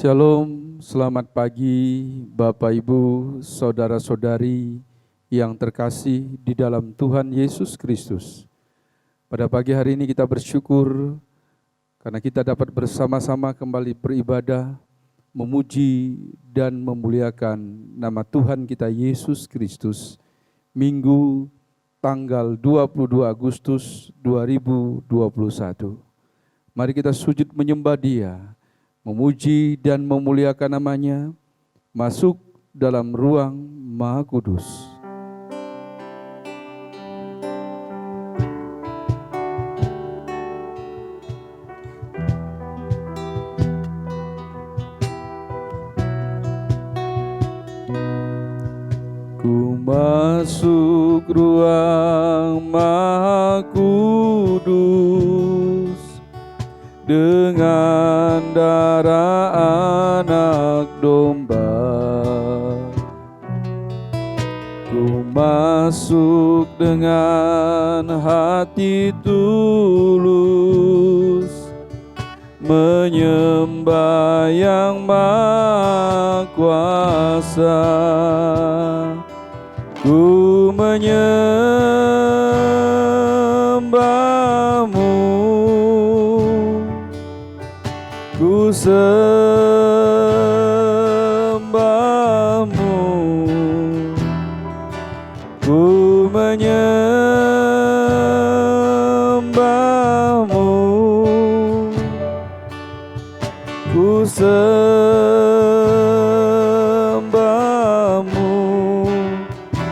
Shalom, selamat pagi Bapak Ibu, Saudara-saudari yang terkasih di dalam Tuhan Yesus Kristus. Pada pagi hari ini kita bersyukur karena kita dapat bersama-sama kembali beribadah, memuji dan memuliakan nama Tuhan kita Yesus Kristus. Minggu tanggal 22 Agustus 2021. Mari kita sujud menyembah Dia, memuji dan memuliakan namanya, masuk dalam ruang Maha Kudus. Ku masuk ruang Maha Kudus dengan darah anak domba. Ku masuk dengan hati tulus, menyembah yang Maha Kuasa. Ku menyembah-Mu, ku sembah-Mu, ku menyembah-Mu, ku sembah-Mu,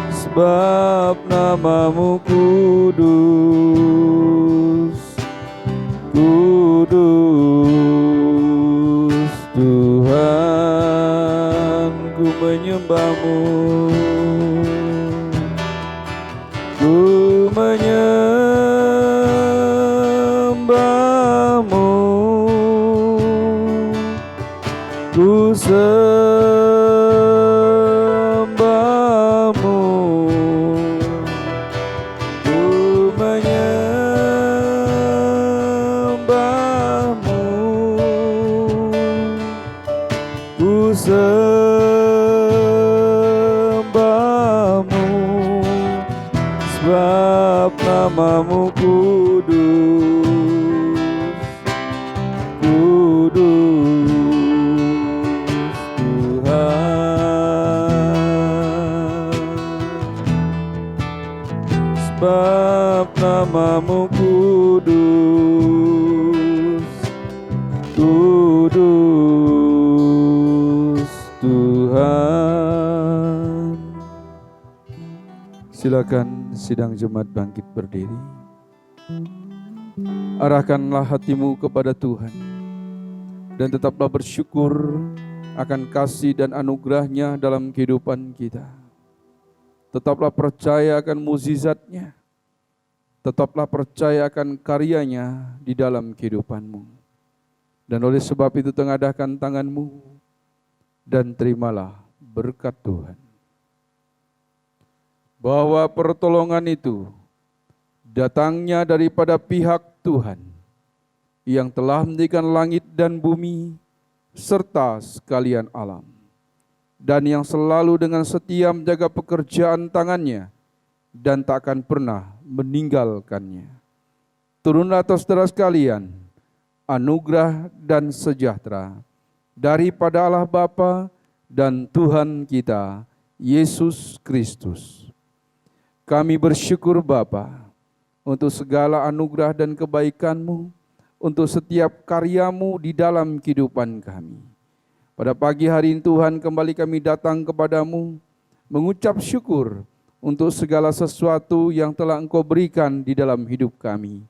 sebab nama-Mu kudus, kudus Tuhan. Ku menyembah-Mu, ku menyembah-Mu, ku sembah-Mu, ku menyembah-Mu, ku sembah-Mu, sebab nama-Mu kudus, kudus Tuhan. Sebab nama-Mu kudus, kudus Tuhan. Silakan sidang jemaat bangkit berdiri. Arahkanlah hatimu kepada Tuhan dan tetaplah bersyukur akan kasih dan anugerah-Nya dalam kehidupan kita. Tetaplah percaya akan mukjizat-Nya. Tetaplah percaya akan karya-Nya di dalam kehidupanmu. Dan oleh sebab itu tengadahkan tanganmu dan terimalah berkat Tuhan. Bahwa pertolongan itu datangnya daripada pihak Tuhan yang telah menjadikan langit dan bumi serta sekalian alam, dan yang selalu dengan setia menjaga pekerjaan tangannya dan tak akan pernah meninggalkannya. Turunlah atas saudara sekalian anugerah dan sejahtera daripada Allah Bapa dan Tuhan kita Yesus Kristus. Kami bersyukur Bapa untuk segala anugerah dan kebaikan-Mu, untuk setiap karya-Mu di dalam kehidupan kami. Pada pagi hari ini Tuhan, kembali kami datang kepadamu, mengucap syukur untuk segala sesuatu yang telah Engkau berikan di dalam hidup kami.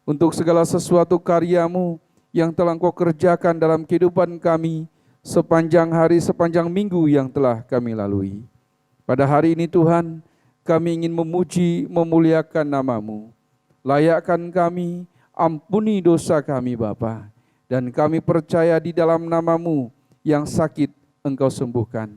Untuk segala sesuatu karya-Mu yang telah Engkau kerjakan dalam kehidupan kami sepanjang hari, sepanjang minggu yang telah kami lalui. Pada hari ini Tuhan, kami ingin memuji, memuliakan nama-Mu. Layakkan kami, ampuni dosa kami Bapa. Dan kami percaya di dalam nama-Mu, yang sakit Engkau sembuhkan,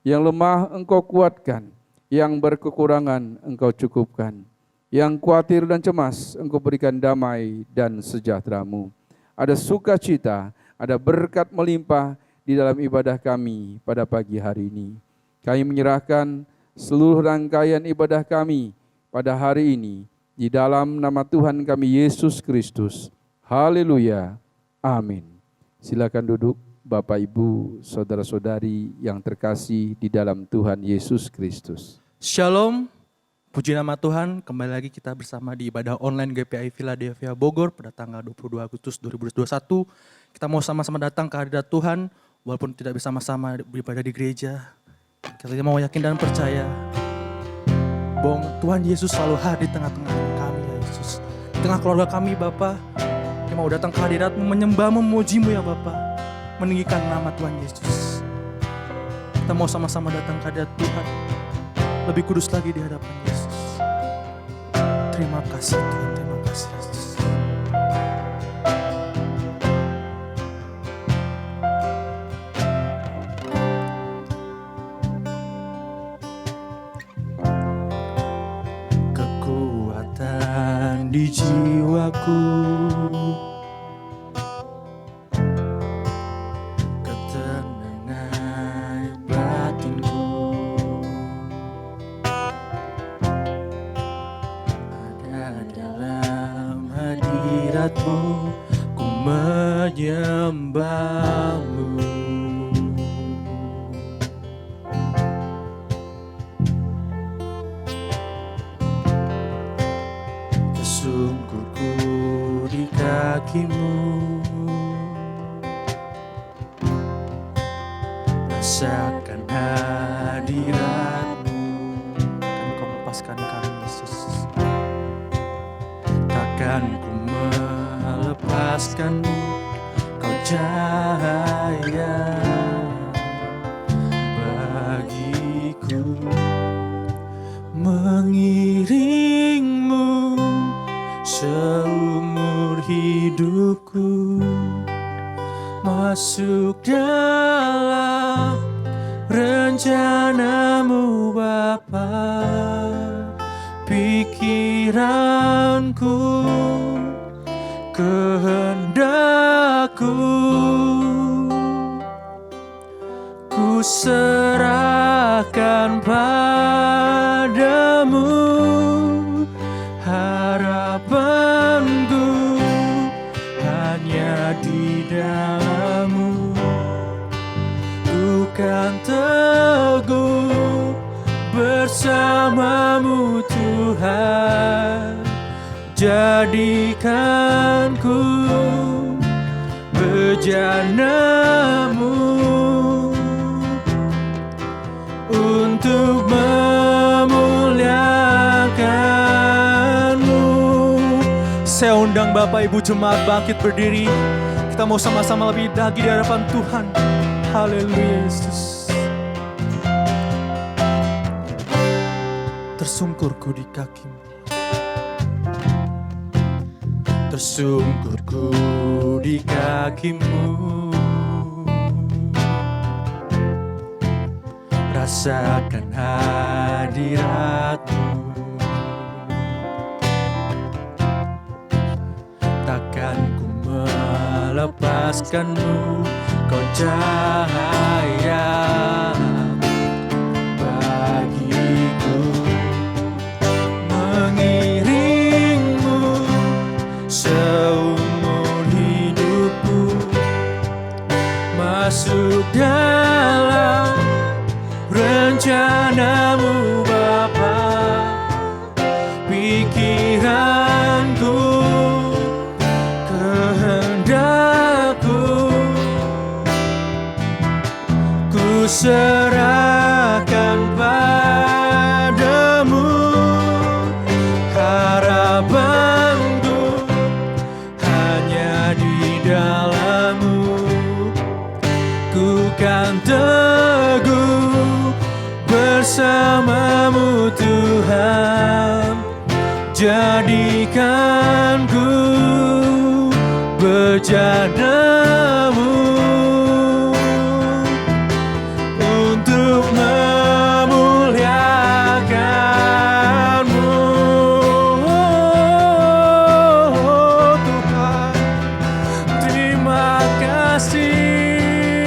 yang lemah Engkau kuatkan, yang berkekurangan Engkau cukupkan, yang khawatir dan cemas Engkau berikan damai dan sejahtera-Mu. Ada sukacita, ada berkat melimpah, di dalam ibadah kami pada pagi hari ini. Kami menyerahkan seluruh rangkaian ibadah kami pada hari ini di dalam nama Tuhan kami Yesus Kristus. Haleluya. Amin. Silakan duduk Bapak Ibu, saudara-saudari yang terkasih di dalam Tuhan Yesus Kristus. Shalom, puji nama Tuhan. Kembali lagi kita bersama di ibadah online GPI Philadelphia Bogor pada tanggal 22 Agustus 2021. Kita mau sama-sama datang ke hadirat Tuhan, walaupun tidak bersama-sama beribadah di gereja. Kita mau yakin dan percaya bahwa Tuhan Yesus selalu hadir di tengah-tengah kami, ya Yesus. Di tengah keluarga kami, Bapa. Kita mau datang ke hadirat-Mu, menyembah, memuji-Mu ya Bapa. Meninggikan nama Tuhan Yesus. Kita mau sama-sama datang ke hadirat Tuhan, lebih kudus lagi di hadapan Yesus. Terima kasih Tuhan, terima kasih Yesus. Kekuatan di jiwaku, ketenangan batinku, ada dalam hadirat-Mu, ku menyembah-Mu. Tersungkurku di kaki-Mu, rasakan hadirat-Mu. Kan Kau melepaskan kami Yesus. Takkan ku melepaskan-Mu, Kau cahaya bagiku. Mengiring-Mu seumur hidupku, masuk dalam rencana-Mu Bapa. Pikiranku, kehendakku, ku serahkan padamu. Harapanku hanya di dalam-Mu, ku kan teguh bersama-Mu Tuhan. Jadikanku bejana-Mu untuk memuliakan-Mu. Saya undang Bapak Ibu Jemaat bangkit berdiri. Kita mau sama-sama lebih lagi di hadapan Tuhan. Haleluya Yesus. Tersungkurku di kaki-Mu, tersungkurku di kaki-Mu, rasakan hadirat-Mu. Takkan ku melepaskan-Mu, Kau cahaya bagiku. Mengiring-Mu seumur hidupku, masuk dalam rencana-Mu Bapa. Pikiranku, kehendakku, ku serahkan padamu. Harapanku hanya di dalam-Mu, ku kan teguh bersama-Mu Tuhan. Jadikanku bejana-Mu untuk memuliakan-Mu. Tuhan, terima kasih.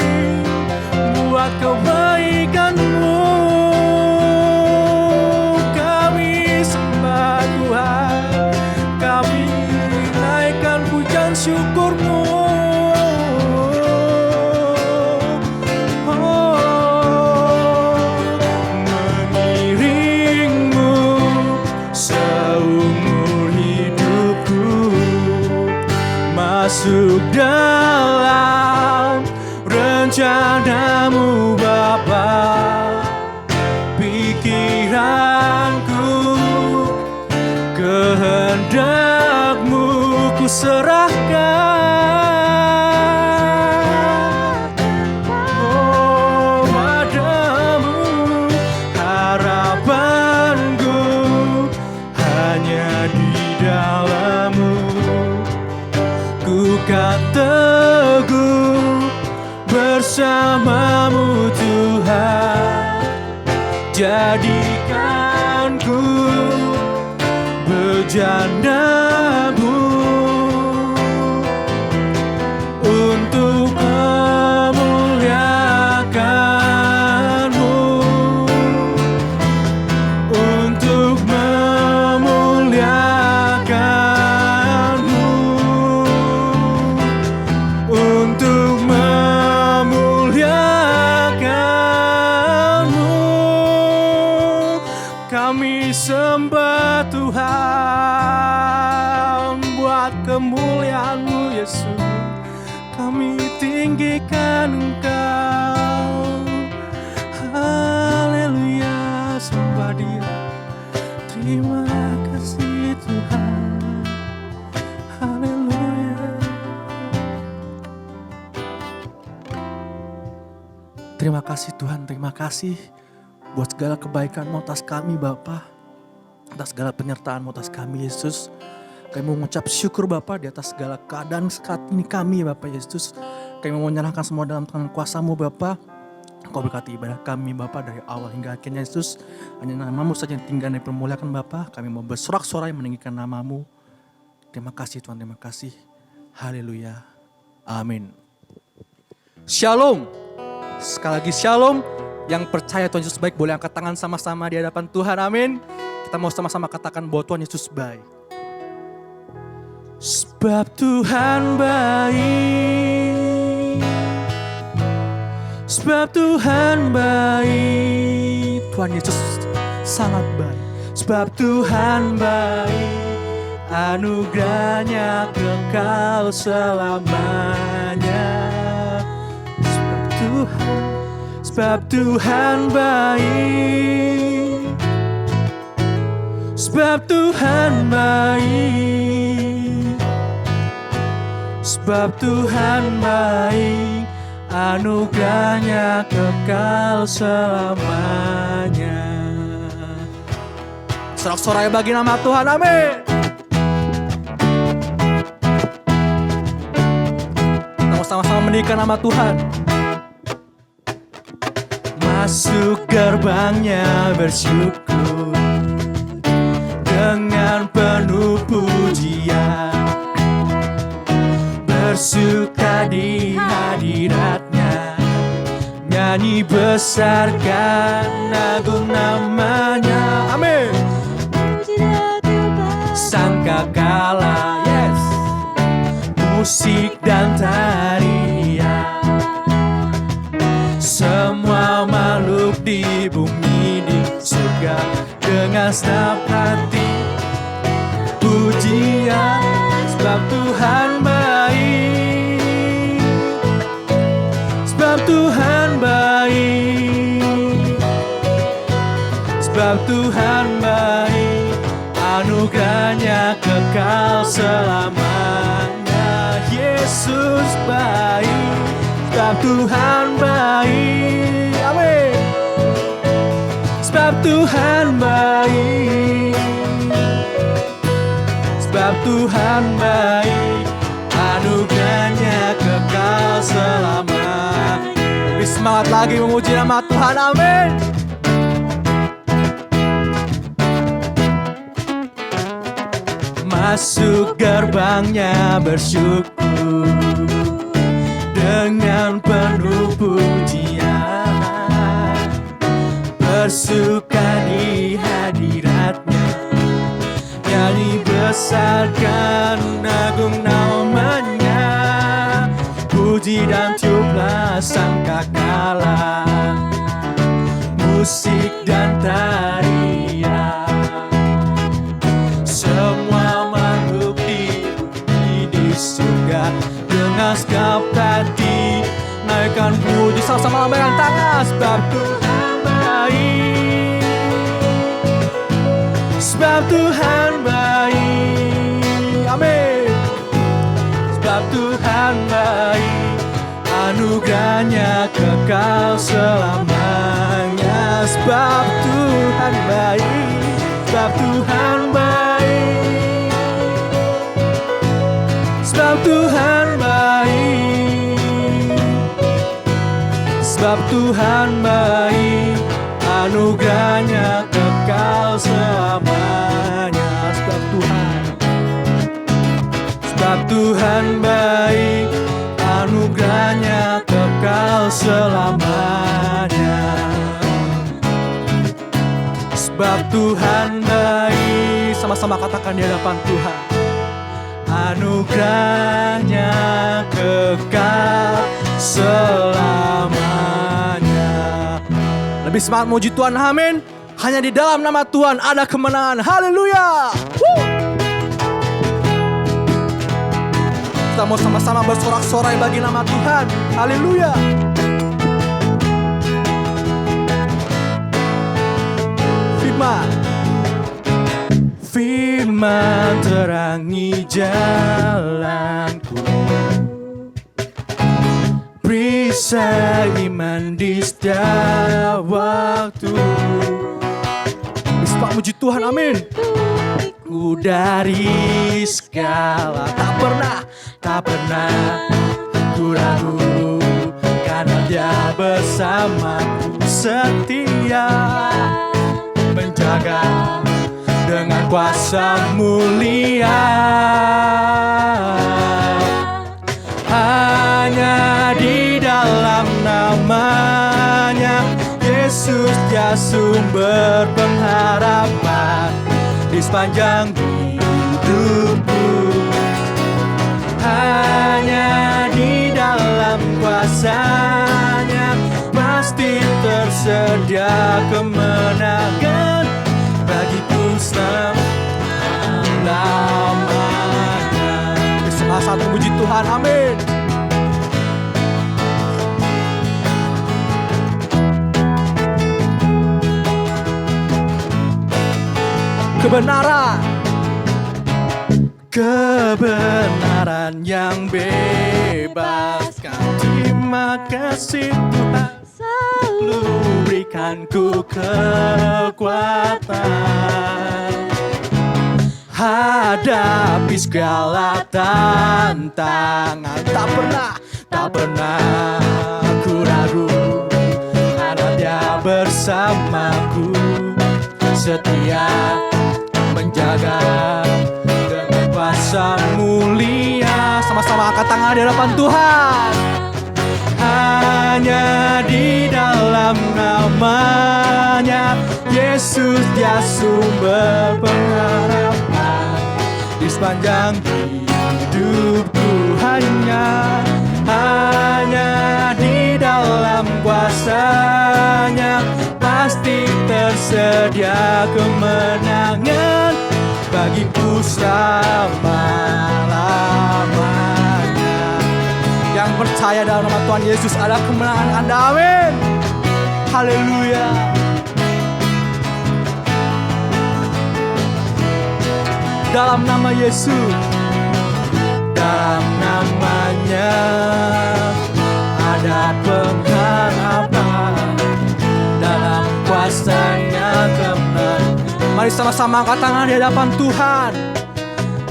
meninggikan Engkau. Haleluya, sembah Dia. Terima kasih Tuhan. Haleluya. Terima kasih Tuhan, terima kasih buat segala kebaikan-Mu atas kami Bapa, atas segala penyertaan-Mu atas kami Yesus. Kami mau mengucap syukur Bapa di atas segala keadaan saat ini kami Bapa Yesus. Kami mau menyerahkan semua dalam tangan kuasa-Mu Bapa. Kau berkati ibadah kami Bapa dari awal hingga akhirnya Yesus. Hanya nama-Mu saja yang tinggal dan dipermuliakan Bapa. Kami mau bersorak-sorai meninggikan nama-Mu. Terima kasih Tuhan, terima kasih. Haleluya. Amin. Shalom. Sekali lagi shalom. Yang percaya Tuhan Yesus baik boleh angkat tangan sama-sama di hadapan Tuhan. Amin. Kita mau sama-sama katakan bahwa Tuhan Yesus baik. Sebab Tuhan baik. Sebab Tuhan baik. Tuhan Yesus sangat baik. Sebab Tuhan baik. Anugerahnya kekal selamanya. Sebab Tuhan baik. Sebab Tuhan baik. Sebab Tuhan baik, anugerahnya kekal selamanya. Sorak-sorai bagi nama Tuhan, amin. Kita mau sama-sama meninggikan nama Tuhan. Masuk gerbangnya bersyukur dengan penuh pujian. Bersuka di hadiratnya, nyanyi besarkan agung namanya. Amin. Sangkakala, yes. Musik dan tarian, semua makhluk di bumi di surga dengan segenap hati pujian. Sebab Tuhan baik. Sebab Tuhan baik. Sebab Tuhan baik. Anugerahnya kekal selamanya. Yesus baik. Sebab Tuhan baik. Amin. Sebab Tuhan baik. Sebab Tuhan baik, anugerahnya kekal selamanya. Lebih semangat lagi memuji nama Tuhan, amin. Masuk gerbangnya bersyukur dengan penuh pujian. Bersuka di hadiratnya, nyanyi besarkan agung namanya. Puji dan tiuplah sangkakala, musik dan tarian, semua makhluk di surga dengan segenap hati naikkan puji sama-sama lambaikan tangan. Sebab Tuhan baik. Sebab Tuhan baik, amin. Sebab Tuhan baik, anugerahnya kekal selamanya. Sebab Tuhan baik. Sebab Tuhan baik. Sebab Tuhan baik. Sebab Tuhan baik, anugerahnya kekal selamanya. Sebab Tuhan. Sebab Tuhan baik, anugerahnya kekal selamanya. Sebab Tuhan baik, sama-sama katakan di hadapan Tuhan. Anugerahnya kekal selamanya. Lebih semangat muji Tuhan, amin. Hanya di dalam nama Tuhan ada kemenangan, haleluya. Kita mau sama-sama bersorak-sorai bagi nama Tuhan. Haleluya. Firman terangi jalanku, perisai iman di setiap waktu. Bisa puji Tuhan, amin. Ku dari segala tak pernah ku ragu, karena Dia bersamaku, setia menjaga dengan kuasa mulia. Hanya di dalam namanya Yesus, Dia sumber pengharapan di sepanjang hidupku. Hanya di dalam kuasa-Nya pasti tersedia kemenangan bagiku selamanya. Salah satu puji Tuhan, amin. Kebenaran yang bebaskan. Terima kasih Tuhan, selalu berikanku kekuatan hadapi segala tantangan. Tak pernah ku ragu, karena Dia bersamaku, setia menjaga dengan kuasa mulia. Sama-sama angkat tangan di hadapan Tuhan. Hanya di dalam namanya Yesus, Dia sumber pengharapan di sepanjang hidupku. Hanya di dalam kuasa-Nya pasti tersedia kemenangan bagiku selama-lamanya. Yang percaya dalam nama Tuhan Yesus ada kemenangan Anda, amin. Haleluya. Dalam nama Yesus, dalam namanya ada pengharapan, dalam kuasa-Nya kemenangan. Mari sama-sama angkat tangan di hadapan Tuhan.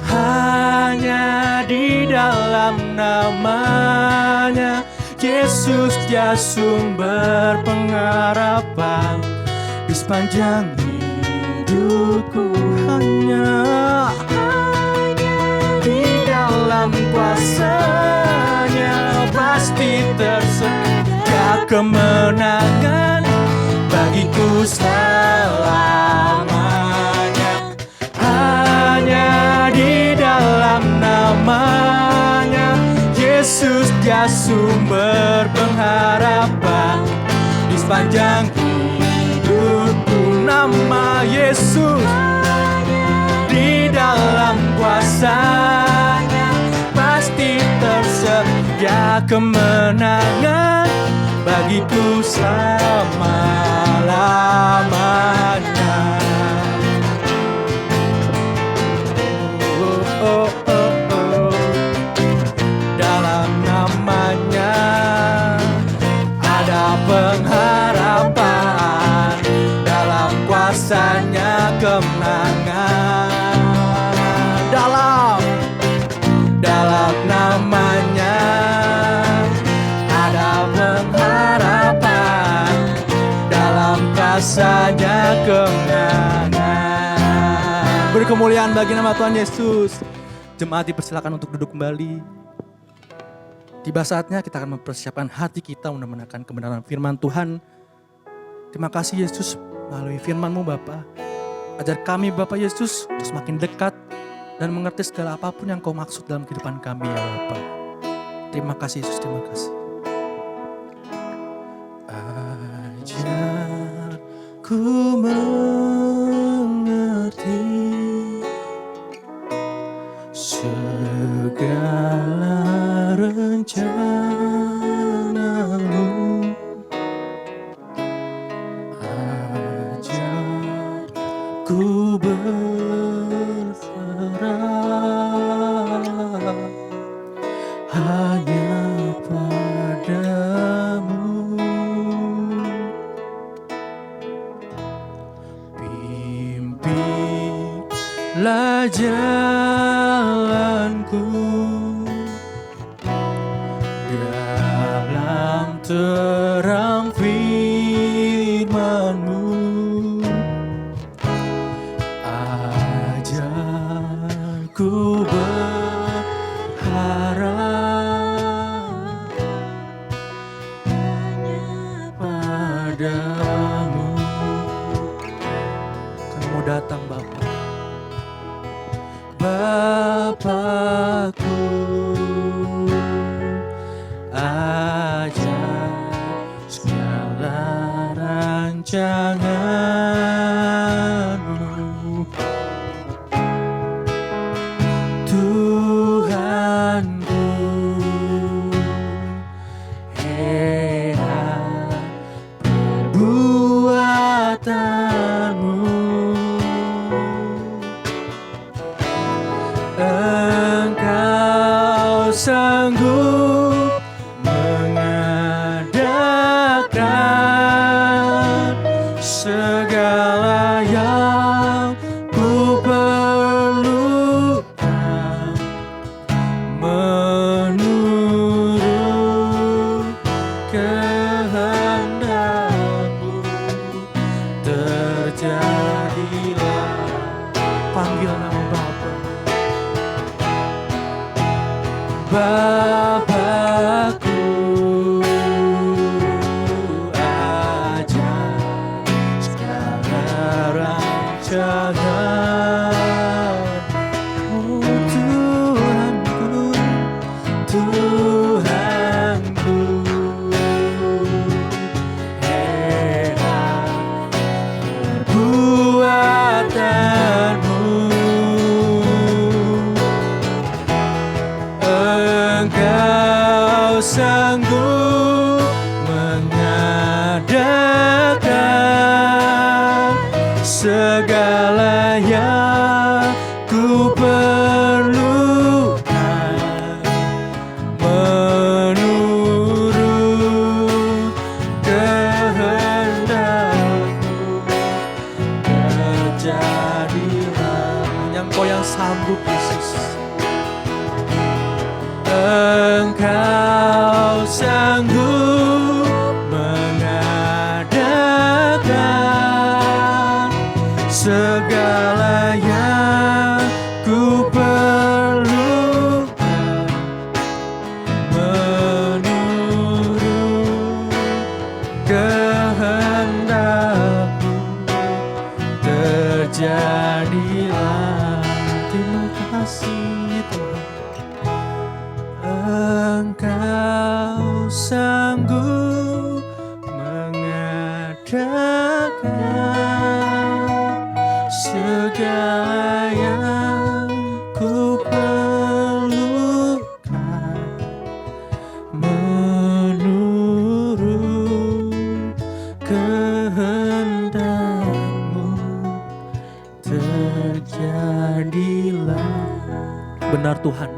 Hanya di dalam namanya Yesus, Dia sumber pengharapan di sepanjang hidupku. Hanya di dalam kuasa-Nya pasti tersedia kemenangan bagiku selamanya. Hanya di dalam namanya Yesus, Dia sumber pengharapan di sepanjang hidupku. Nama Yesus, di dalam kuasa-Nya pasti tersedia kemenangan bagiku selama-lamanya. Dalam namanya ada pengharapan, dalam kuasa-Nya kemenangan. Dalam namanya ada pengharapan, dalam kuasa-Nya kemenangan. Beri kemuliaan bagi nama Tuhan Yesus. Jemaat dipersilakan untuk duduk kembali. Tiba saatnya kita akan mempersiapkan hati kita untuk mendengarkan kebenaran firman Tuhan. Terima kasih Yesus, melalui firman-Mu Bapa. Ajar kami Bapak Yesus untuk semakin dekat dan mengerti segala apapun yang Kau maksud dalam kehidupan kami ya Bapa. Terima kasih Yesus, terima kasih. Ajar ku mengerti segala Ajak ku berserah hanya padamu. Pimpinlah jalanku dalam terang firman-Mu. Ajarku berharap hanya padamu. Kamu datang Bapa, Bapakku, ajak segala rancangan-Mu. Tuhanku, heran perbuatan-Mu. Engkau sanggup mengadakan segala yang ku perlukan menurut kehendak-Mu. Terjadilah, panggil nama Bapa. Bapakku, ajak segala rancangan-Mu. Tuhanku, Tuhanku, heran perbuatan-Mu. Engkau sanggup mengadakan segala yang ku perlukan menurut kehendak-Mu. Terjadilah hanya Engkau yang sanggup, Yesus. Engkau sanggup mengadakan segala yang ku perlukan menurut kehendak-Mu. Terjadilah. Terima kasih Tuhan. Engkau sanggup mengadakan segala yang ku perlukan menurut kehendak-Mu. Terjadilah. Benar Tuhan,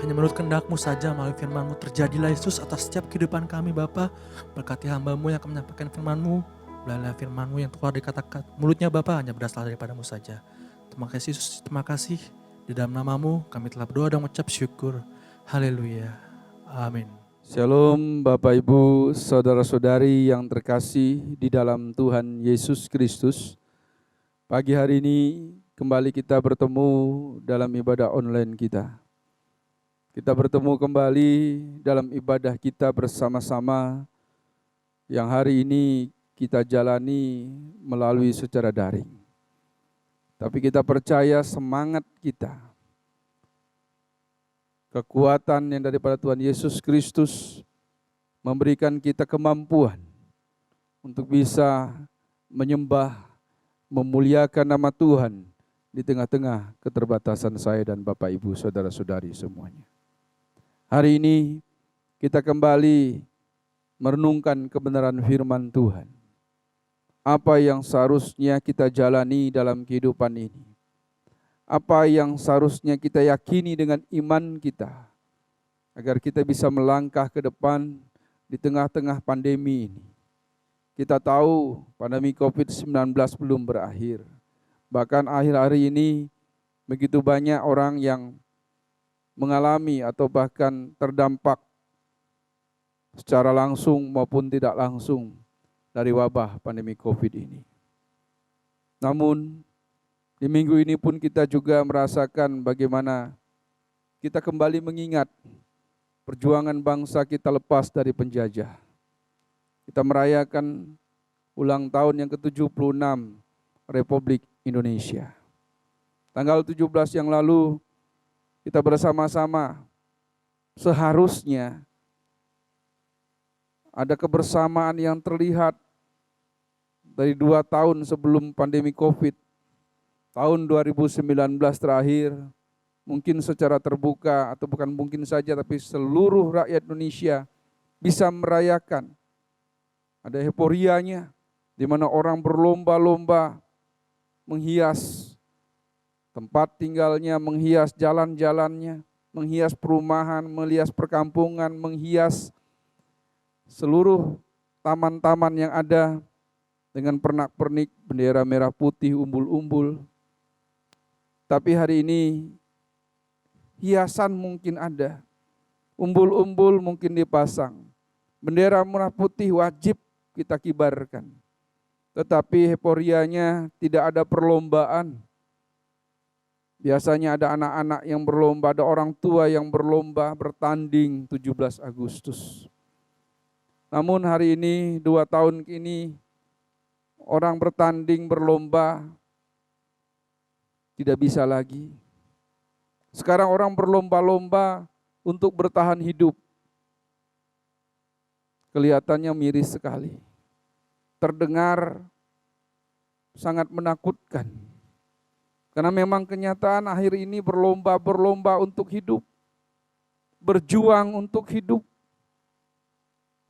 hanya menurut kehendak-Mu saja melalui firman-Mu terjadilah Yesus atas setiap kehidupan kami Bapa. Berkati hamba-Mu yang akan menyampaikan firman-Mu, melalui firman-Mu yang keluar dikatakan mulutnya Bapa hanya berasal daripada-Mu saja. Terima kasih Yesus, terima kasih. Di dalam nama-Mu kami telah berdoa dan mengucap syukur. Haleluya. Amin. Shalom Bapak Ibu, saudara-saudari yang terkasih di dalam Tuhan Yesus Kristus. Pagi hari ini kembali kita bertemu dalam ibadah online kita. Kita bertemu kembali dalam ibadah kita bersama-sama yang hari ini kita jalani melalui secara daring. Tapi kita percaya semangat kita, kekuatan yang daripada Tuhan Yesus Kristus memberikan kita kemampuan untuk bisa menyembah, memuliakan nama Tuhan di tengah-tengah keterbatasan saya dan Bapak Ibu saudara-saudari semuanya. Hari ini kita kembali merenungkan kebenaran firman Tuhan. Apa yang seharusnya kita jalani dalam kehidupan ini? Apa yang seharusnya kita yakini dengan iman kita, agar kita bisa melangkah ke depan di tengah-tengah pandemi ini. Kita tahu pandemi COVID-19 belum berakhir. Bahkan akhir-akhir ini begitu banyak orang yang mengalami atau bahkan terdampak secara langsung maupun tidak langsung dari wabah pandemi COVID ini. Namun di minggu ini pun kita juga merasakan bagaimana kita kembali mengingat perjuangan bangsa kita lepas dari penjajah. Kita merayakan ulang tahun yang ke-76 Republik Indonesia. Tanggal 17 yang lalu kita bersama-sama seharusnya ada kebersamaan yang terlihat dari 2 tahun sebelum pandemi COVID. Tahun 2019 terakhir, mungkin secara terbuka atau bukan mungkin saja, tapi seluruh rakyat Indonesia bisa merayakan. Ada euforianya, di mana orang berlomba-lomba menghias tempat tinggalnya, menghias jalan-jalannya, menghias perumahan, menghias perkampungan, menghias seluruh taman-taman yang ada dengan pernak-pernik bendera merah putih, umbul-umbul. Tapi hari ini hiasan mungkin ada, umbul-umbul mungkin dipasang, bendera merah putih wajib kita kibarkan. Tetapi euforianya tidak ada perlombaan. Biasanya ada anak-anak yang berlomba, ada orang tua yang berlomba bertanding 17 Agustus. Namun hari ini 2 tahun ini orang bertanding berlomba tidak bisa lagi. Sekarang orang berlomba-lomba untuk bertahan hidup. Kelihatannya miris sekali. Terdengar sangat menakutkan. Karena memang kenyataan akhir ini berlomba untuk hidup. Berjuang untuk hidup.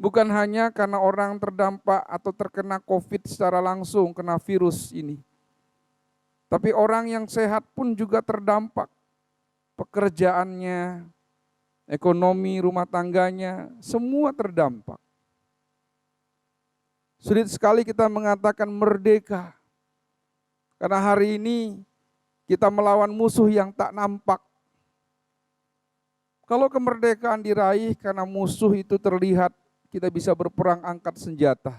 Bukan hanya karena orang terdampak atau terkena COVID secara langsung, kena virus ini. Tapi orang yang sehat pun juga terdampak. Pekerjaannya, ekonomi rumah tangganya, semua terdampak. Sulit sekali kita mengatakan merdeka. Karena hari ini kita melawan musuh yang tak nampak. Kalau kemerdekaan diraih karena musuh itu terlihat, kita bisa berperang angkat senjata.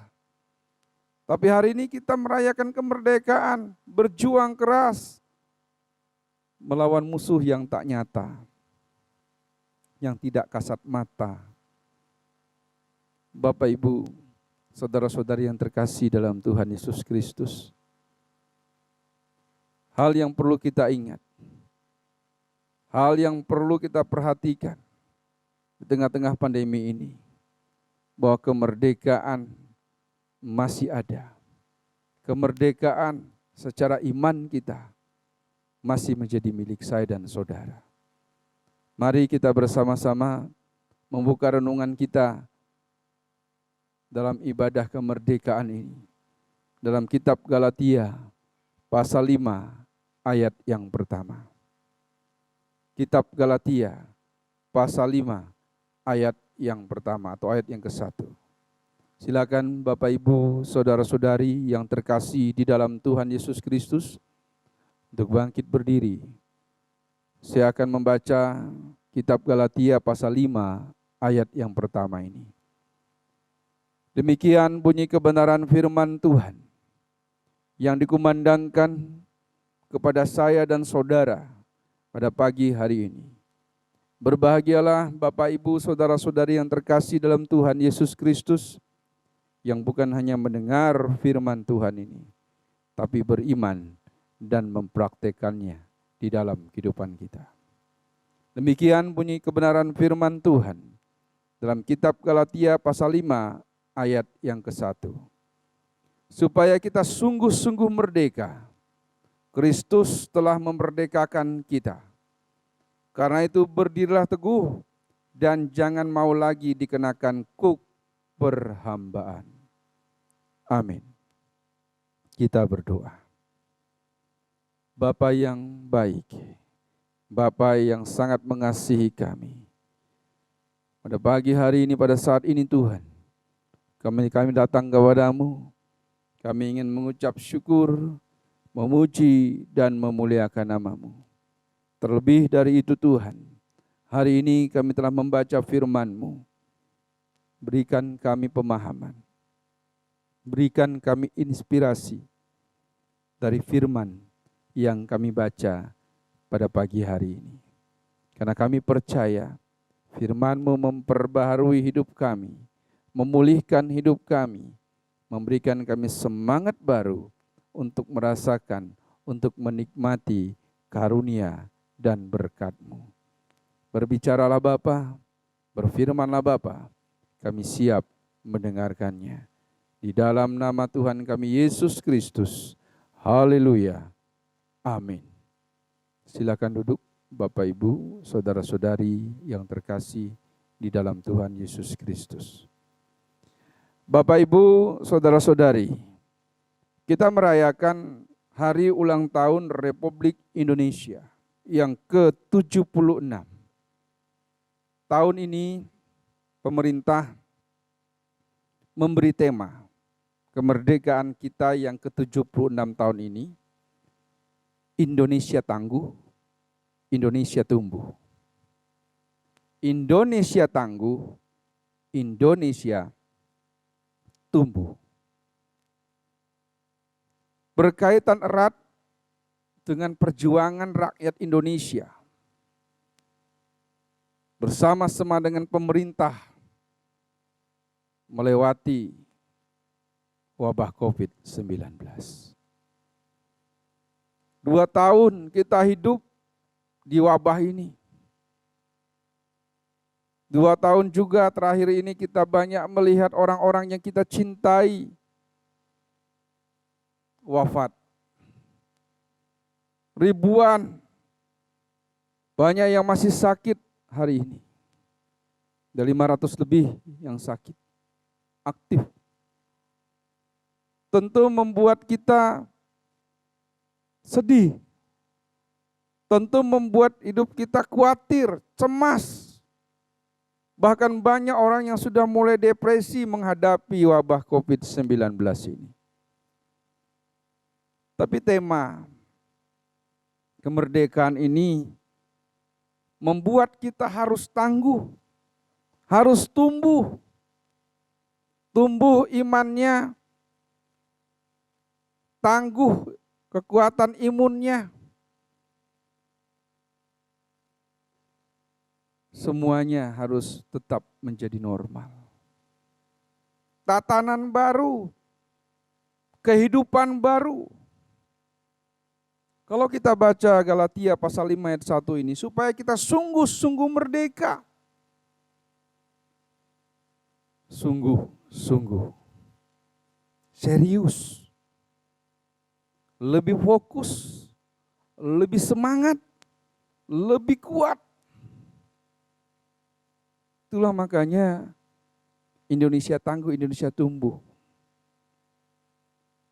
Tapi hari ini kita merayakan kemerdekaan, berjuang keras, melawan musuh yang tak nyata, yang tidak kasat mata. Bapak, Ibu, saudara-saudari yang terkasih dalam Tuhan Yesus Kristus, hal yang perlu kita ingat, hal yang perlu kita perhatikan di tengah-tengah pandemi ini, bahwa kemerdekaan masih ada. Kemerdekaan secara iman kita masih menjadi milik saya dan saudara. Mari kita bersama-sama membuka renungan kita dalam ibadah kemerdekaan ini. Dalam kitab Galatia pasal 5 ayat yang pertama. Kitab Galatia pasal 5 ayat yang pertama atau ayat yang ke-1. Silakan Bapak Ibu, saudara-saudari yang terkasih di dalam Tuhan Yesus Kristus untuk bangkit berdiri. Saya akan membaca kitab Galatia pasal 5 ayat yang pertama ini. Demikian bunyi kebenaran firman Tuhan yang dikumandangkan kepada saya dan saudara pada pagi hari ini. Berbahagialah Bapak Ibu saudara-saudari yang terkasih dalam Tuhan Yesus Kristus, yang bukan hanya mendengar firman Tuhan ini, tapi beriman dan mempraktekannya di dalam kehidupan kita. Demikian bunyi kebenaran firman Tuhan dalam kitab Galatia pasal 5 ayat yang ke-1. Supaya kita sungguh-sungguh merdeka, Kristus telah memerdekakan kita. Karena itu berdirilah teguh dan jangan mau lagi dikenakan kuk perhambaan. Amin. Kita berdoa. Bapa yang baik, Bapa yang sangat mengasihi kami. Pada pagi hari ini, pada saat ini Tuhan, kami datang kepadamu. Kami ingin mengucap syukur, memuji dan memuliakan nama-Mu. Terlebih dari itu Tuhan, hari ini kami telah membaca firman-Mu. Berikan kami pemahaman. Berikan kami inspirasi dari firman yang kami baca pada pagi hari ini. Karena kami percaya firman-Mu memperbaharui hidup kami, memulihkan hidup kami, memberikan kami semangat baru untuk merasakan, untuk menikmati karunia dan berkat-Mu. Berbicaralah Bapa, berfirmanlah Bapa, kami siap mendengarkannya. Di dalam nama Tuhan kami Yesus Kristus. Haleluya. Amin. Silakan duduk Bapak Ibu, saudara-saudari yang terkasih di dalam Tuhan Yesus Kristus. Bapak Ibu, saudara-saudari, kita merayakan hari ulang tahun Republik Indonesia yang ke-76. Tahun ini pemerintah memberi tema kemerdekaan kita yang ke-76 tahun ini, Indonesia tangguh, Indonesia tumbuh. Indonesia tangguh, Indonesia tumbuh. Berkaitan erat dengan perjuangan rakyat Indonesia bersama-sama dengan pemerintah melewati wabah COVID-19. 2 tahun kita hidup di wabah ini. 2 tahun juga terakhir ini kita banyak melihat orang-orang yang kita cintai wafat. Ribuan, banyak yang masih sakit hari ini. Ada 500 lebih yang sakit, aktif. Tentu membuat kita sedih. Tentu membuat hidup kita khawatir, cemas. Bahkan banyak orang yang sudah mulai depresi menghadapi wabah COVID-19 ini. Tapi tema kemerdekaan ini membuat kita harus tangguh, harus tumbuh. Tumbuh imannya, tangguh kekuatan imunnya. Semuanya harus tetap menjadi normal. Tatanan baru, kehidupan baru. Kalau kita baca Galatia pasal 5 ayat 1 ini, supaya kita sungguh-sungguh merdeka. Sungguh-sungguh. Serius. Lebih fokus, lebih semangat, lebih kuat. Itulah makanya Indonesia tangguh, Indonesia tumbuh.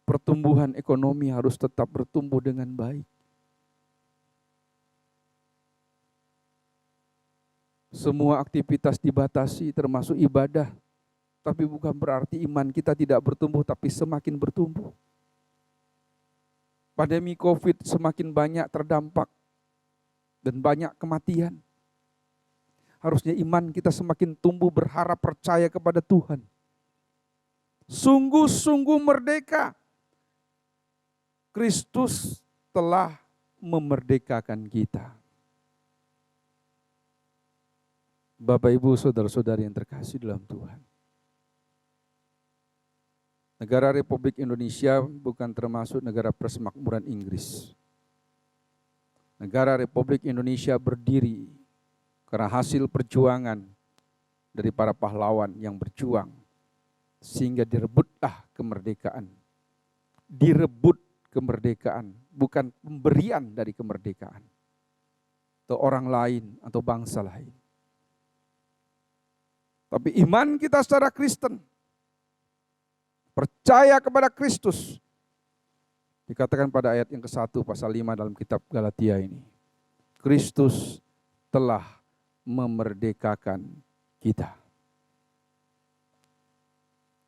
Pertumbuhan ekonomi harus tetap bertumbuh dengan baik. Semua aktivitas dibatasi termasuk ibadah. Tapi bukan berarti iman kita tidak bertumbuh, tapi semakin bertumbuh. Pandemi COVID semakin banyak terdampak dan banyak kematian. Harusnya iman kita semakin tumbuh, berharap, percaya kepada Tuhan. Sungguh-sungguh merdeka. Kristus telah memerdekakan kita. Bapak, Ibu, saudara-saudari yang terkasih dalam Tuhan. Negara Republik Indonesia bukan termasuk negara persemakmuran Inggris. Negara Republik Indonesia berdiri karena hasil perjuangan dari para pahlawan yang berjuang sehingga direbutlah kemerdekaan. Direbut kemerdekaan, bukan pemberian dari kemerdekaan. Atau orang lain atau bangsa lain. Tapi iman kita secara Kristen, percaya kepada Kristus, dikatakan pada ayat yang ke-1 pasal 5 dalam kitab Galatia ini, Kristus telah memerdekakan kita.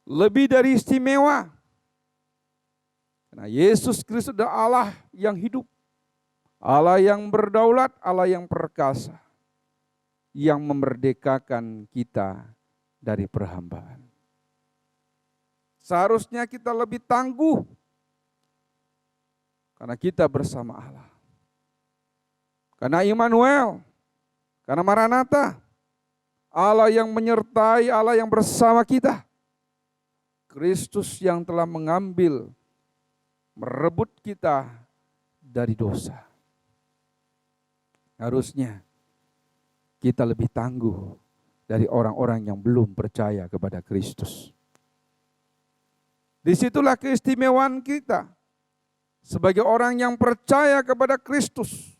Lebih dari istimewa. Karena Yesus Kristus adalah Allah yang hidup, Allah yang berdaulat, Allah yang perkasa, yang memerdekakan kita dari perhambaan. Seharusnya kita lebih tangguh karena kita bersama Allah. Karena Immanuel, karena Maranatha, Allah yang menyertai, Allah yang bersama kita. Kristus yang telah mengambil, merebut kita dari dosa. Harusnya kita lebih tangguh dari orang-orang yang belum percaya kepada Kristus. Disitulah keistimewaan kita sebagai orang yang percaya kepada Kristus.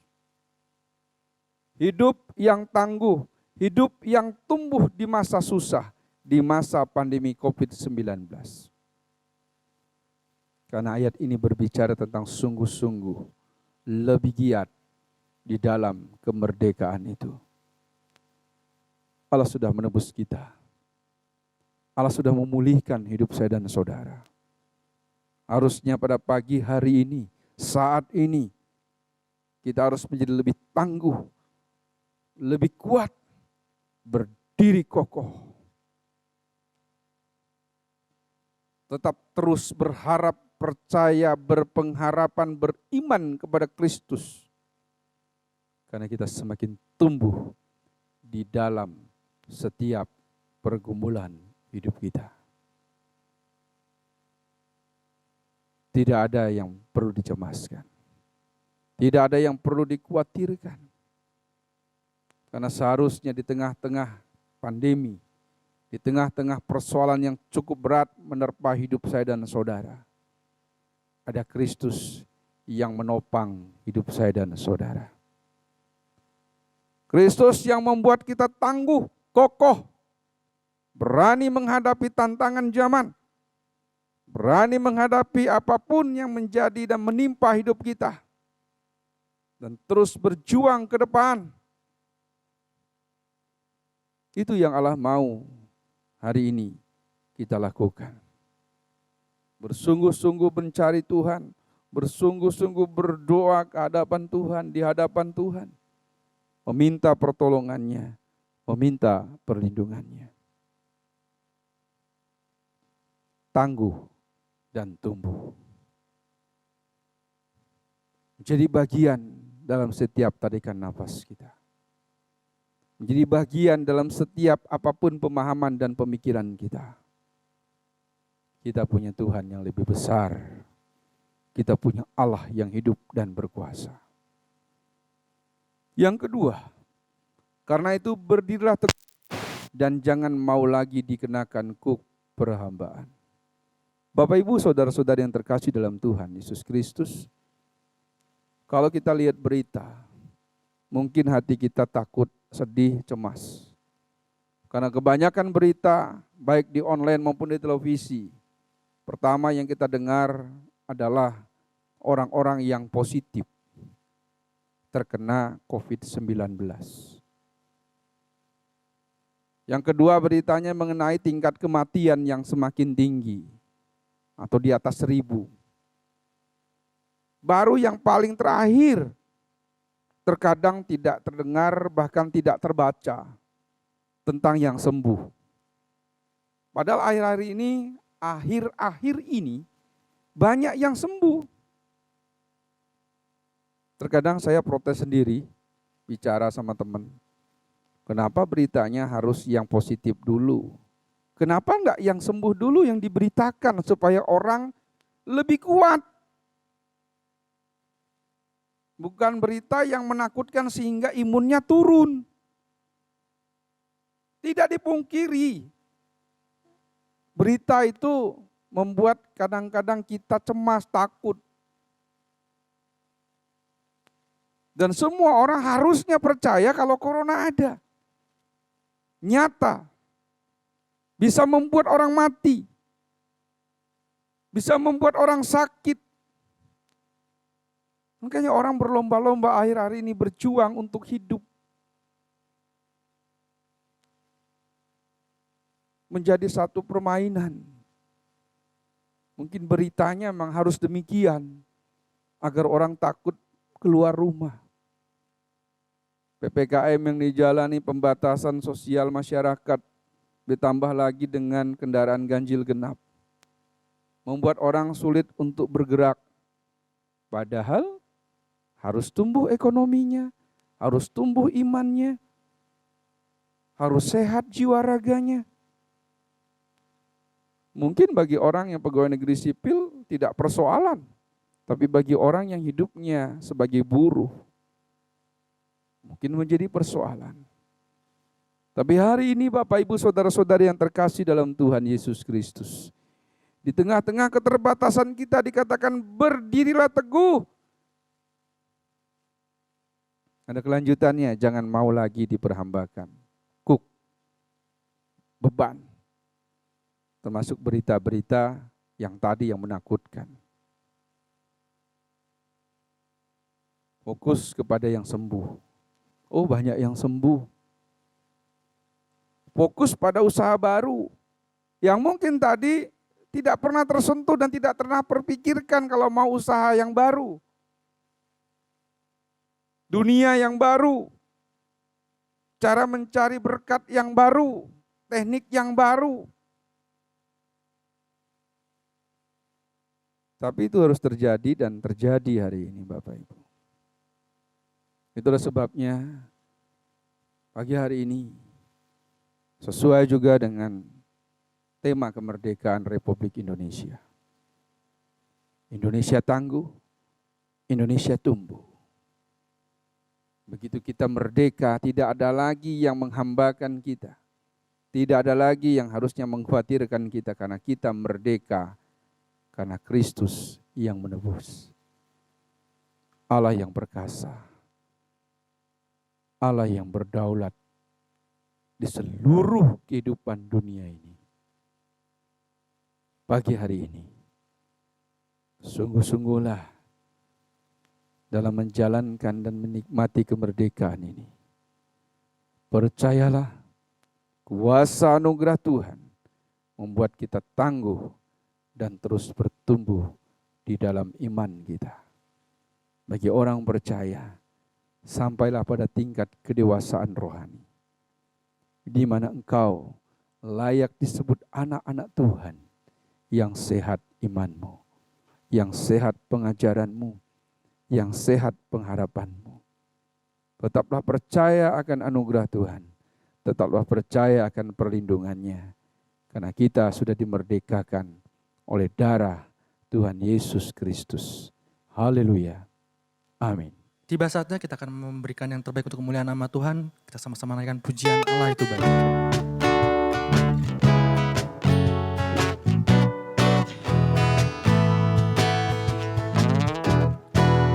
Hidup yang tangguh, hidup yang tumbuh di masa susah, di masa pandemi COVID-19. Karena ayat ini berbicara tentang sungguh-sungguh lebih giat di dalam kemerdekaan itu. Allah sudah menebus kita. Allah sudah memulihkan hidup saya dan saudara. Harusnya pada pagi hari ini, saat ini, kita harus menjadi lebih tangguh, lebih kuat, berdiri kokoh. Tetap terus berharap, percaya, berpengharapan, beriman kepada Kristus. Karena kita semakin tumbuh di dalam setiap pergumulan hidup kita. Tidak ada yang perlu dicemaskan. Tidak ada yang perlu dikhawatirkan. Karena seharusnya di tengah-tengah pandemi, di tengah-tengah persoalan yang cukup berat menerpa hidup saya dan saudara, ada Kristus yang menopang hidup saya dan saudara. Kristus yang membuat kita tangguh, kokoh, berani menghadapi tantangan zaman, berani menghadapi apapun yang menjadi dan menimpa hidup kita, dan terus berjuang ke depan. Itu yang Allah mau hari ini kita lakukan. Bersungguh-sungguh mencari Tuhan, bersungguh-sungguh berdoa ke hadapan Tuhan, di hadapan Tuhan. Meminta pertolongannya, meminta perlindungannya. Tangguh dan tumbuh. Menjadi bagian dalam setiap tarikan nafas kita. Menjadi bagian dalam setiap apapun pemahaman dan pemikiran kita. Kita punya Tuhan yang lebih besar. Kita punya Allah yang hidup dan berkuasa. Yang kedua, karena itu berdirilah teguh dan jangan mau lagi dikenakan kuk perhambaan. Bapak Ibu saudara-saudari yang terkasih dalam Tuhan Yesus Kristus, kalau kita lihat berita, mungkin hati kita takut, sedih, cemas. Karena kebanyakan berita, baik di online maupun di televisi, pertama yang kita dengar adalah orang-orang yang positif terkena COVID-19. Yang kedua beritanya mengenai tingkat kematian yang semakin tinggi atau di atas 1.000. Baru yang paling terakhir terkadang tidak terdengar bahkan tidak terbaca tentang yang sembuh. Padahal akhir-akhir ini banyak yang sembuh. Terkadang saya protes sendiri, bicara sama teman. Kenapa beritanya harus yang positif dulu? Kenapa enggak yang sembuh dulu yang diberitakan supaya orang lebih kuat? Bukan berita yang menakutkan sehingga imunnya turun. Tidak dipungkiri. Berita itu membuat kadang-kadang kita cemas, takut. Dan semua orang harusnya percaya kalau corona ada. Nyata. bisa membuat orang mati, bisa membuat orang sakit. Makanya orang berlomba-lomba akhir-akhir ini berjuang untuk hidup. Menjadi satu permainan. Mungkin beritanya memang harus demikian, agar orang takut keluar rumah. PPKM yang dijalani, pembatasan sosial masyarakat, ditambah lagi dengan kendaraan ganjil genap, membuat orang sulit untuk bergerak. Padahal harus tumbuh ekonominya, harus tumbuh imannya, harus sehat jiwa raganya. Mungkin bagi orang yang pegawai negeri sipil tidak persoalan, tapi bagi orang yang hidupnya sebagai buruh, mungkin menjadi persoalan. Tapi hari ini Bapak Ibu Saudara-saudari yang terkasih dalam Tuhan Yesus Kristus, di tengah-tengah keterbatasan kita dikatakan berdirilah teguh. Ada kelanjutannya, jangan mau lagi diperhambakan. Beban. Termasuk berita-berita yang tadi yang menakutkan. Fokus kepada yang sembuh. Oh, banyak yang sembuh. Fokus pada usaha baru yang mungkin tadi tidak pernah tersentuh dan tidak pernah terpikirkan kalau mau usaha yang baru. Dunia yang baru, cara mencari berkat yang baru, teknik yang baru. Tapi itu harus terjadi dan terjadi hari ini Bapak Ibu. Itulah sebabnya pagi hari ini sesuai juga dengan tema kemerdekaan Republik Indonesia. Indonesia tangguh, Indonesia tumbuh. Begitu kita merdeka, tidak ada lagi yang menghambakan kita. Tidak ada lagi yang harusnya mengkhawatirkan kita karena kita merdeka. Karena Kristus yang menebus. Allah yang perkasa. Allah yang berdaulat di seluruh kehidupan dunia ini. Pagi hari ini, sungguh-sungguhlah dalam menjalankan dan menikmati kemerdekaan ini. Percayalah, kuasa anugerah Tuhan membuat kita tangguh dan terus bertumbuh di dalam iman kita. Bagi orang percaya, sampailah pada tingkat kedewasaan rohani, di mana engkau layak disebut anak-anak Tuhan yang sehat imanmu, yang sehat pengajaranmu, yang sehat pengharapanmu. Tetaplah percaya akan anugerah Tuhan, tetaplah percaya akan perlindungannya, karena kita sudah dimerdekakan oleh darah Tuhan Yesus Kristus. Haleluya. Amin. Tiba saatnya kita akan memberikan yang terbaik untuk kemuliaan nama Tuhan. Kita sama-sama naikkan pujian Allah itu baik.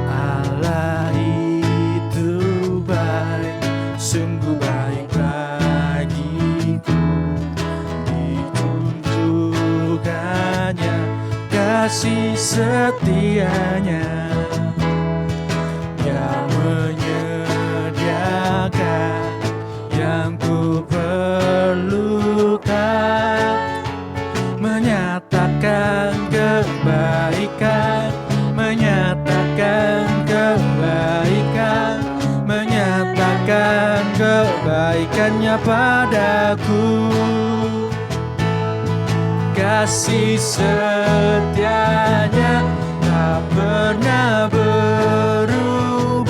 Allah itu baik, sungguh baik bagiku. Ditunjukkannya kasih setianya yang menyediakan yang ku perlukan, menyatakan kebaikan, menyatakan kebaikan, menyatakan kebaikannya padaku. Kasih setianya tak pernah berubah,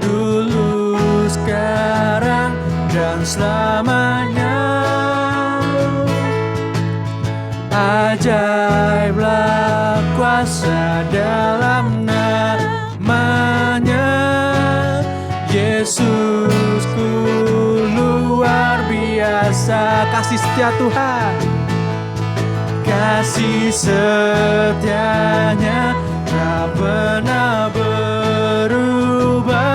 dulu, sekarang, dan selamanya. Ajaiblah kuasa dalam namanya, Yesusku luar biasa. Kasih setia Tuhan, kasih setianya tak pernah berubah,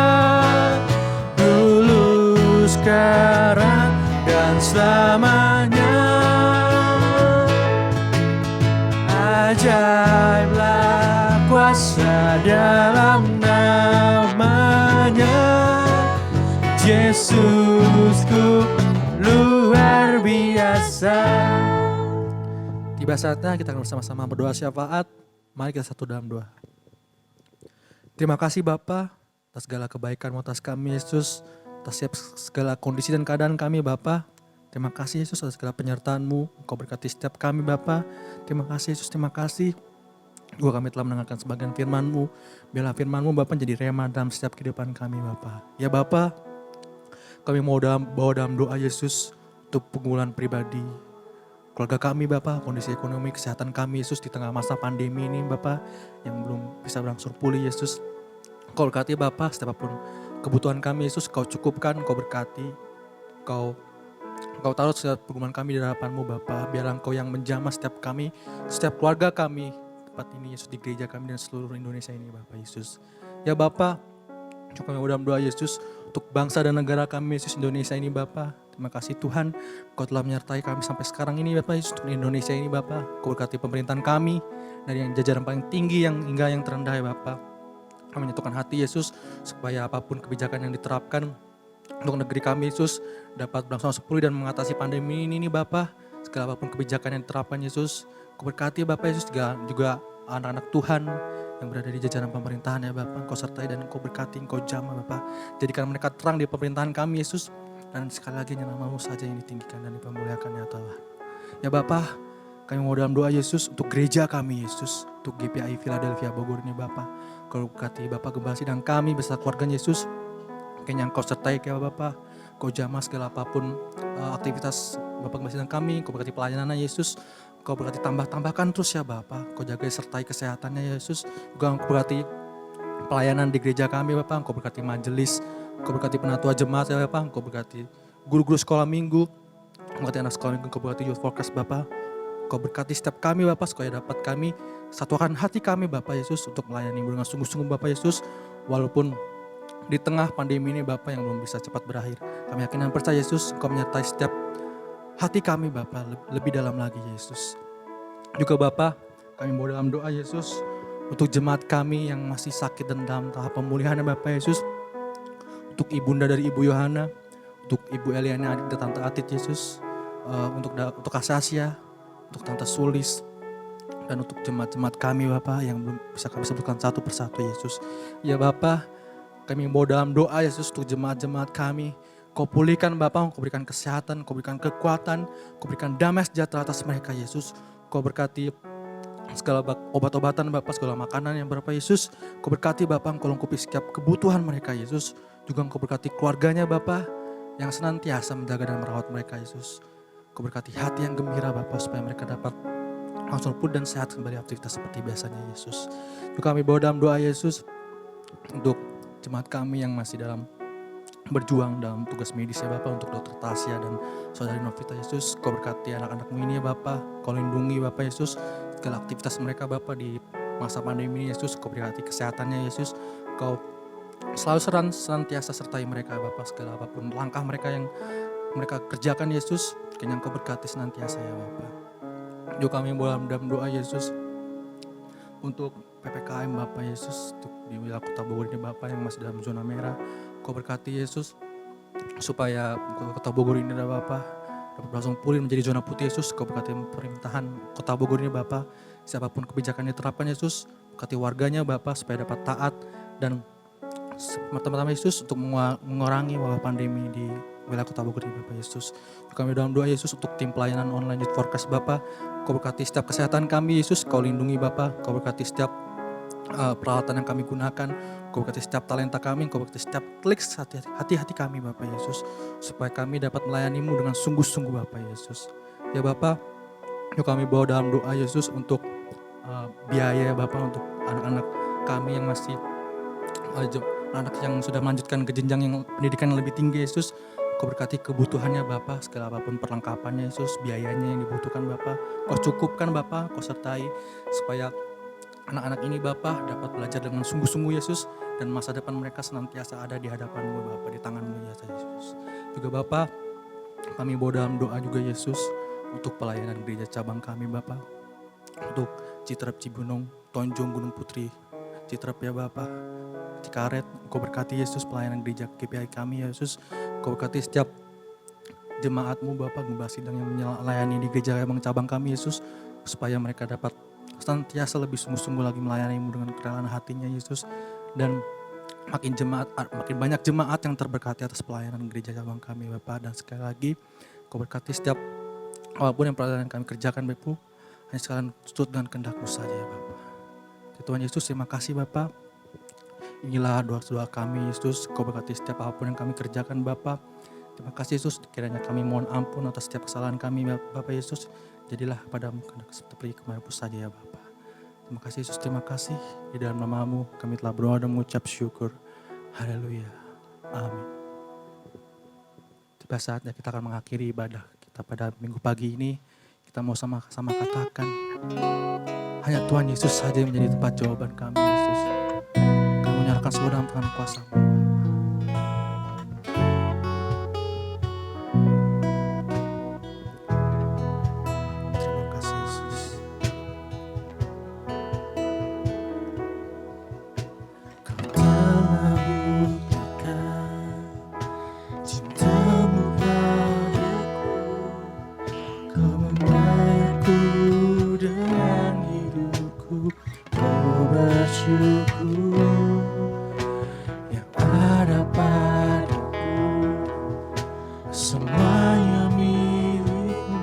dulu, sekarang, dan selamanya. dalam namanya. Yesusku luar biasa. Tiba saatnya kita akan bersama-sama berdoa syafaat. Mari kita satu dalam doa. Terima kasih Bapa atas segala kebaikan-Mu atas kami Yesus, atas segala kondisi dan keadaan kami Bapa. Terima kasih Yesus atas segala penyertaan-Mu. Engkau berkati setiap kami Bapa. Terima kasih Yesus, terima kasih. Juga kami telah mendengarkan sebagian firman-Mu. Biarlah firman-Mu Bapa jadi rema dalam setiap kehidupan kami Bapa. Ya Bapa, kami mau bawa dalam doa Yesus untuk pengumuman pribadi keluarga kami Bapa, kondisi ekonomi, kesehatan kami Yesus di tengah masa pandemi ini Bapa yang belum bisa berangsur pulih Yesus. Kau berkati Bapa, setiap apapun kebutuhan kami Yesus Kau cukupkan, Kau berkati, Kau taruh setiap pengumuman kami di hadapan-Mu Bapa. Biarlah Engkau yang menjamah setiap kami, setiap keluarga kami tempat ini Yesus, di gereja kami dan seluruh Indonesia ini Bapa Yesus. Ya Bapa, kami dalam doa Yesus untuk bangsa dan negara kami Yesus Indonesia ini Bapa. Terima kasih Tuhan, Kau telah menyertai kami sampai sekarang ini Bapa Yesus, untuk Indonesia ini Bapa. Kau berkati pemerintahan kami dari yang jajaran paling tinggi hingga yang terendah ya Bapa. Kami menyatukan hati Yesus supaya apapun kebijakan yang diterapkan untuk negeri kami Yesus dapat berlangsung pulih dan mengatasi pandemi ini Bapa. Segala apapun kebijakan yang diterapkan Yesus, Kau berkati Bapa Yesus juga anak-anak Tuhan yang berada di jajaran pemerintahan ya Bapa. Engkau sertai dan Engkau berkati, Engkau jamah Bapa. Jadikan mereka terang di pemerintahan kami Yesus. Dan sekali lagi nama-Mu saja yang ditinggikan dan dipermuliakan ya Tuhan. Ya Bapa, kami mau dalam doa Yesus untuk gereja kami Yesus, untuk GPI Philadelphia Bogor ini Bapa. Kau berkati Bapa gembala sidang kami beserta keluarga Yesus. Kayaknya Engkau sertai ya Bapa. Kau jamah segala apapun aktivitas Bapa gembala sidang kami. Kau berkati pelayanannya Yesus. Kau berkati tambahkan terus ya Bapa. Kau jaga sertai kesehatannya Yesus. Juga Engkau berkati pelayanan di gereja kami Bapa. Engkau berkati majelis. Engkau berkati penatua jemaat ya Bapa. Engkau berkati guru-guru sekolah minggu. Engkau berkati anak sekolah minggu. Engkau berkati youth workers Bapa. Kau berkati setiap kami Bapa supaya dapat kami satukan hati kami Bapa Yesus untuk melayani dengan sungguh-sungguh Bapa Yesus. Walaupun di tengah pandemi ini Bapa yang belum bisa cepat berakhir. Kami yakin dan percaya Yesus Engkau menyertai setiap hati kami Bapa lebih dalam lagi Yesus. Juga Bapa, kami mau dalam doa Yesus untuk jemaat kami yang masih sakit dan dalam tahap pemulihan Bapa Yesus. Untuk ibunda dari Ibu Yohana, untuk Ibu Eliana adik dan Tante Atit Yesus, untuk Asasia, untuk Tante Sulis, dan untuk jemaat-jemaat kami Bapa yang belum bisa kami sebutkan satu persatu Yesus. Ya Bapa, kami mau dalam doa Yesus untuk jemaat-jemaat kami. Kau pulihkan Bapa, Kau berikan kesehatan, Kau berikan kekuatan, Kau berikan damai sejahtera atas mereka Yesus. Kau berkati segala obat-obatan Bapa, segala makanan yang berapa Yesus. Kau berkati Bapa, Kau lengkapi setiap kebutuhan mereka Yesus. Juga Kau berkati keluarganya Bapa yang senantiasa menjaga dan merawat mereka Yesus. Kau berkati hati yang gembira Bapa supaya mereka dapat langsung pulih dan sehat kembali aktivitas seperti biasanya Yesus. Juga kami bawa dalam doa Yesus untuk jemaat kami yang masih dalam berjuang dalam tugas medis ya Bapa, untuk Dokter Tasya dan Saudari Novita Yesus. Kau berkati anak-anakmu ini ya Bapa. Kau lindungi Bapa Yesus segala aktivitas mereka Bapa di masa pandemi ini Yesus. Kau berkati kesehatannya Yesus. Kau selalu senantiasa sertai mereka Bapa, segala apapun langkah mereka yang mereka kerjakan Yesus. Kiranya Kau berkati senantiasa ya Bapa. Juga kami dalam doa Yesus untuk PPKM Bapa Yesus, untuk di wilayah Kota Bogor ini Bapa yang masih dalam zona merah. Kau berkati Yesus supaya Kota Bogor ini Bapa dapat langsung pulih menjadi zona putih Yesus. Kau berkati pemerintahan Kota Bogor ini Bapa, siapapun kebijakan yang diterapkan Yesus, berkati warganya Bapa supaya dapat taat dan pertama-tama Yesus untuk mengurangi wabah pandemi di wilayah Kota Bogor ini Bapak Yesus. Kami dalam doa Yesus untuk tim pelayanan online Youth Forecast Bapak. Kau berkati setiap kesehatan kami Yesus, Kau lindungi Bapak. Kau berkati setiap peralatan yang kami gunakan. Kau berkati setiap talenta kami. Kau berkati setiap klik hati-hati kami Bapak Yesus. Supaya kami dapat melayani-Mu dengan sungguh-sungguh Bapak Yesus. Ya Bapak, yuk kami bawa dalam doa Yesus untuk biaya Bapak, untuk anak-anak kami yang masih anak yang sudah melanjutkan ke jenjang yang pendidikan yang lebih tinggi Yesus. Kau berkati kebutuhannya Bapa, segala apapun perlengkapannya Yesus, biayanya yang dibutuhkan Bapa. Kau cukupkan Bapa, Kau sertai supaya anak-anak ini Bapa dapat belajar dengan sungguh-sungguh Yesus, dan masa depan mereka senantiasa ada di hadapan-Mu Bapa, di tangan-Mu ya Yesus. Juga Bapa, kami bawa dalam doa juga Yesus untuk pelayanan gereja cabang kami Bapa, untuk Citerep Cibunong, Tonjong Gunung Putri, Citrep ya Bapa. Cikaret, Engkau berkati Yesus pelayanan gereja GPI kami ya Yesus. Engkau berkati setiap jemaat-Mu Bapa, gembala sidang yang melayani di gereja Emang cabang kami Yesus, supaya mereka dapat senantiasa lebih sungguh-sungguh lagi melayani-Mu dengan kerelaan hatinya Yesus. Dan makin banyak jemaat yang terberkati atas pelayanan gereja cabang kami Bapa. Dan sekali lagi Kau berkati setiap apapun yang pelayanan kami kerjakan Bapak, hanya sekalian turut dengan kehendak-Mu saja ya Bapa. Tuhan Yesus, terima kasih Bapa. Inilah doa-doa kami Yesus, Kau berkati setiap apapun yang kami kerjakan Bapa. Terima kasih Yesus, kiranya kami mohon ampun atas setiap kesalahan kami Bapak Yesus. Jadilah padamu kehendak seperti kemarin saja ya Bapa. Terima kasih Yesus, terima kasih. Di dalam nama-Mu kami telah berdoa dan mengucap syukur. Haleluya. Amin. Tiba saatnya kita akan mengakhiri ibadah kita pada minggu pagi ini. Kita mau sama-sama katakan, hanya Tuhan Yesus saja yang menjadi tempat jawaban kami Yesus. Kami menyerahkan semua dalam tangan kuasa-Mu. Terima kasih Yesus. Kau telah buktikan cinta-Mu padaku. Kau membayarku dengan hidupku. Kau bersyukur yang ada padaku, semuanya milik-Mu.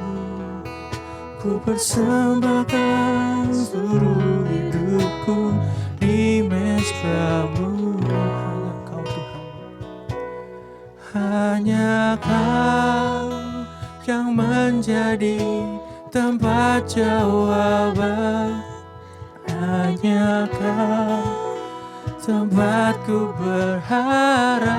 Ku persembahkan seluruh hidupku di mezbah-Mu. Hanya Kau Tuhan, hanya Kau yang menjadi tempat jawaban. Hanya Kau tempatku berharap.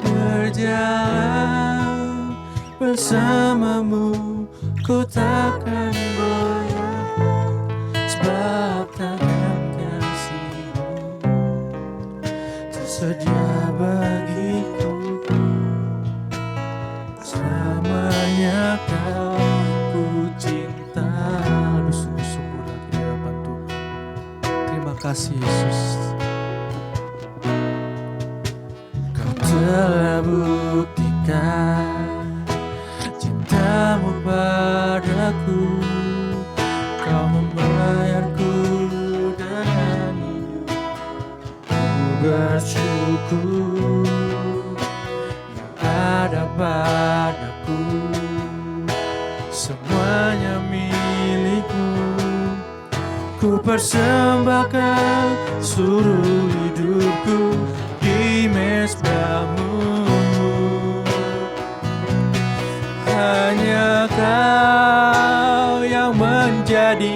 Berjalan bersama-Mu, ku takkan goyah, sebab tangan kasih-Mu tersedia bagiku. Selamanya Kau ku cinta. Aduh, sungguh-sungguh lagi di hadapan Tuhan. Terima kasih Yesus. Kau telah buktikan cinta-Mu padaku. Kau membayarku dengan hidup. Ku bersyukur yang ada padaku, semuanya milik-Mu. Ku persembahkan seluruh hidupku di mezbah-Mu. Hanya Kau yang menjadi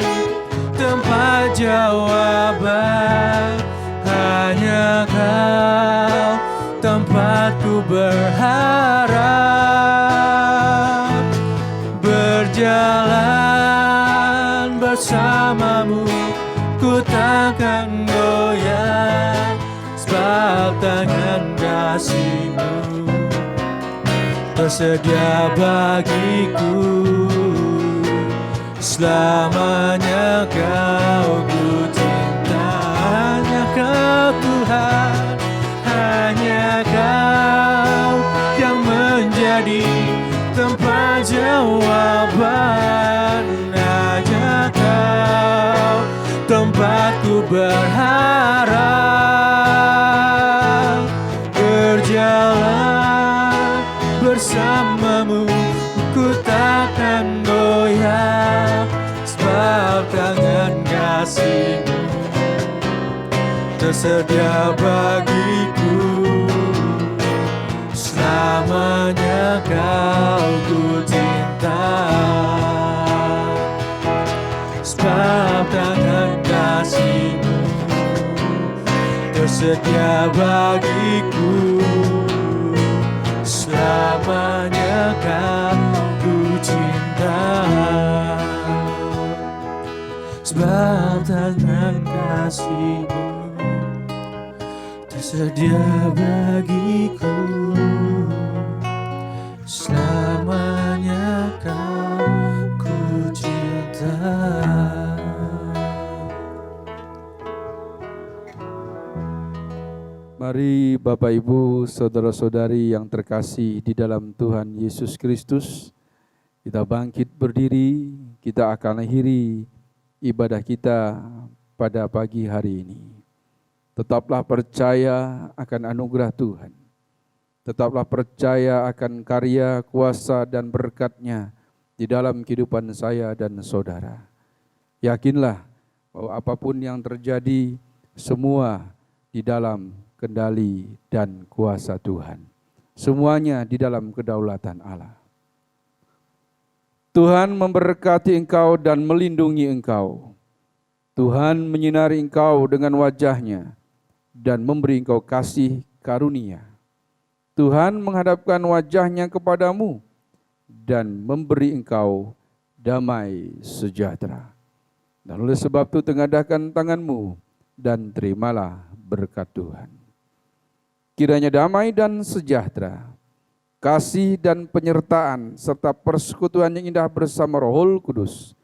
tempat jawaban. Hanya Kau tempatku berharap. Berjalan bersama-Mu, ku takkan goyah, sebab tangan kasih-Mu tersedia bagiku. Selamanya Kau ku cinta. Hanya Kau Tuhan, hanya Kau yang menjadi tempat jawaban. Hanya Kau tempatku berharap. Berjalan bersama-Mu, ku takkan goyah, sebab tangan kasih-Mu tersedia bagiku. Selamanya Kau ku cinta, sebab tangan kasih-Mu tersedia bagiku. Selamanya Kau ku cinta, sebab tangan kasih-Mu tersedia bagiku. Selamanya Kau ku cinta. Mari Bapak Ibu, saudara-saudari yang terkasih di dalam Tuhan Yesus Kristus, kita bangkit berdiri, kita akan akhiri ibadah kita pada pagi hari ini. Tetaplah percaya akan anugerah Tuhan. Tetaplah percaya akan karya, kuasa, dan berkat-Nya di dalam kehidupan saya dan saudara. Yakinlah bahwa apapun yang terjadi, semua di dalam kendali dan kuasa Tuhan. Semuanya di dalam kedaulatan Allah. Tuhan memberkati engkau dan melindungi engkau. Tuhan menyinari engkau dengan wajah-Nya dan memberi engkau kasih karunia. Tuhan menghadapkan wajah-Nya kepadamu dan memberi engkau damai sejahtera. Dan oleh sebab itu tengadahkan tanganmu dan terimalah berkat Tuhan. Kiranya damai dan sejahtera, kasih dan penyertaan, serta persekutuan yang indah bersama Roh Kudus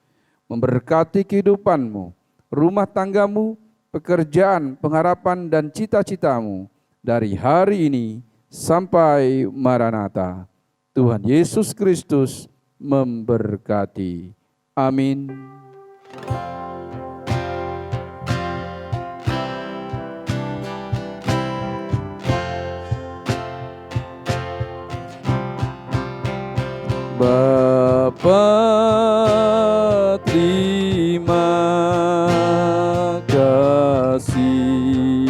memberkati kehidupanmu, rumah tanggamu, pekerjaan, pengharapan, dan cita-citamu dari hari ini sampai Maranatha. Tuhan Yesus Kristus memberkati. Amin. Bapa, terima kasih.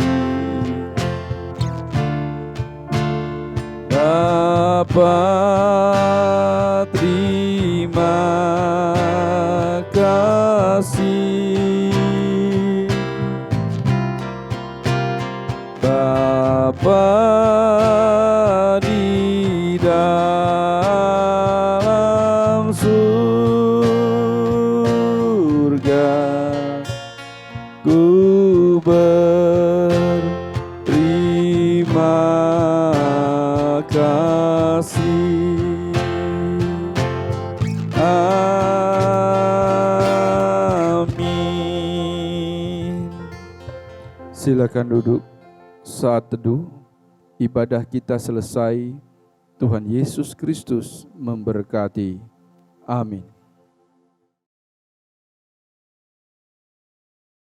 Bapa, terima kasih. Bapa di dalam surga, ku berterima kasih. Amin. Silakan duduk. Saat teduh, ibadah kita selesai. Tuhan Yesus Kristus memberkati. Amin.